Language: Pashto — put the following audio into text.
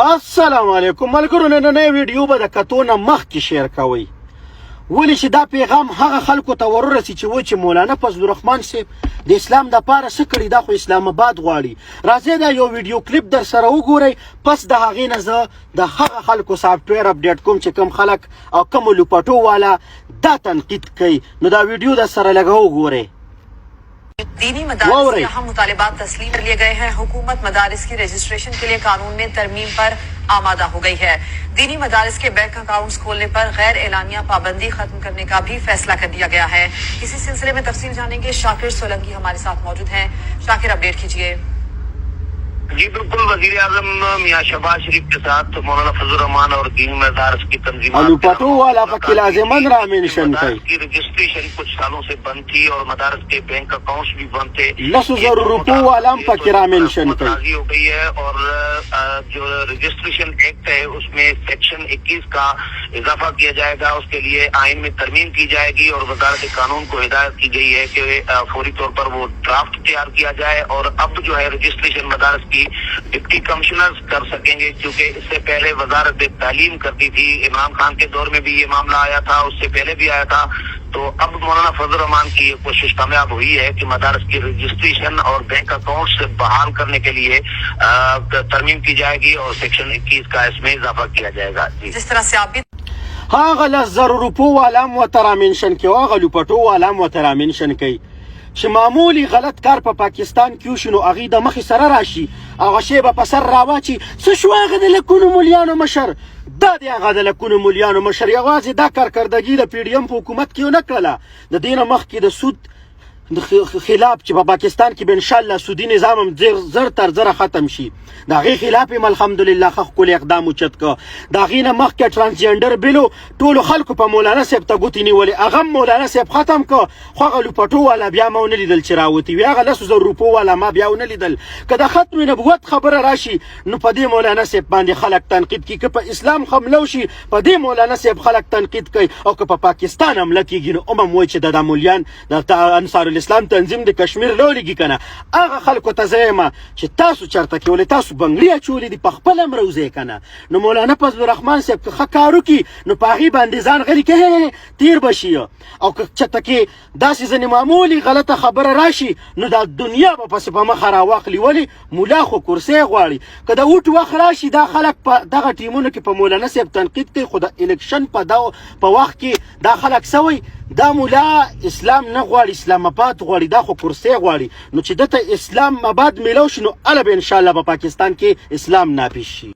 السلام علیکم ملګرو، نننۍ ویډیو به د کتو نه مخکې شیر کوئ، ولې چې دا پیغام هغه خلکو ته وررسي چې وایي چې مولانا فضل الرحمن صاحب د اسلام دپاره څه کړي، دا خو اسلام آباد غواړي. راځئ دا یو ویډیو کلیپ در سره وګورئ، پس د هغې نه زه د هغه خلکو سافټویر اپډیټ کوم چې کوم خلک او کومو لوپټو والا دا تنقید کوي. نو دا ویډیو در سره لږه وګورئ. दीनी मदारिस के अहम मुतालिबात तस्लीम कर लिए गए हैं। हुकूमत मदारिस की रजिस्ट्रेशन के लिए कानून में तरमीम पर आमादा हो गई है। दीनी मदारिस के बैंक अकाउंट्स खोलने पर गैर एलानिया पाबंदी खत्म करने का भी फैसला कर दिया गया है। इसी सिलसिले में तफसील जानेंगे। शाकिर सोलंकी हमारे साथ मौजूद हैं। शाकिर, अपडेट कीजिए। जी बिल्कुल, वजीर आजम मियां शहबाज शरीफ के साथ मौलाना फजल रहमान और दीनी मदारिस की तंजीमात की रजिस्ट्रेशन कुछ सालों से बंद थी और मदारिस के बैंक अकाउंट्स भी बंद थे। राजी हो गई है और जो रजिस्ट्रेशन एक्ट है उसमें सेक्शन 21 का इजाफा किया जाएगा। उसके लिए आइन में तरमीम की जाएगी और वजारत कानून को हिदायत की गई है कि फौरी तौर पर वो ड्राफ्ट तैयार किया जाए और अब जो है रजिस्ट्रेशन मदारिस की डिप्टी कमिश्नर्स कर सकेंगे, क्योंकि इससे पहले वजारत तालीम करती थी। इमरान खान के दौर में भी ये मामला आया था, उससे पहले भी आया था। तो अब मौलाना फजल रहमान की ये कोशिश कामयाब हुई है कि मदारिस की रजिस्ट्रेशन और बैंक अकाउंट से बहाल करने के लिए तरमीम की जाएगी और सेक्शन 21 का इसमें इजाफा किया जाएगा। जिस तरह से आप भी هغه 10,000 روپو والا هم ورته رامنشن کوي، هغه لوپټو والا هم ورته رامنشن کوي چې معمولی غلط کار په پاکستان کې وشي نو هغې د مخې سره راشي، هغه شی به په سر راواچي. څه شو هغه د لکونو مولیانو مشر، دا دی هغه د لکونو مولیانو مشر. یوازې دا کارکردګي د پی ډي ایم په حکومت کې ونه کړله، د دې نه مخکې د سود خلاف چې په پاکستان کې به انشاءالله سودي نظام هم زر تر زره ختم شي، د هغې خلاف هم الحمدلله ښه ښکلی اقدام اوچت کړه. د هغې نه مخکې ټرانسجنډر بلو ټولو خلکو په مولانا صاحب ته ګوتې نیولې، هغه هم مولانا صاحب ختم کړه، خو هغه لوپټو والا بیا ما ونه لیدل چې راوتي وي، هغه 10,000 روپو والا ما بیا ونه لیدل. که د ختم نبوت خبره راشي نو په دې مولانا صاحب باندې خلک تنقید کوي، که په اسلام حمله وشي په دې مولانا صاحب خلک تنقید کوي، او که په پاکستان حمله کېږي نو هم وایي چې د مولیان د انصار الاسلام تنظیم د کشمیر راولېږي که نه. هغه خلکو ته زه یم چې تاسو چېرته کولې، تاسو بنګړي اچولې دي، په خپله هم روځئ که نه. نو مولانا فضل الرحمن صاحب که ښه کار وکړي نو په هغې باندې ځان غلي کوي، تیر به شي. او که چېرته کې داسې ځینې معمولي غلطه خبره راشي نو دا دنیا به پسې په مخه راواخلي. ولې مولا خو کرسۍ غواړي. که د ووټ وخت راشي دا خلک په دغه ټیمونو کې په مولانا صاحب تنقید کوي، خو د الیکشن په وخت کې دا خلک څه وایي، دا مولا اسلام نه غواړي، اسلام آباد غواړي، دا خو کرسۍ غواړي. نو چې دته اسلام آباد میلاو شي نو هله به انشاءالله په پاکستان کې اسلام نافذ شي.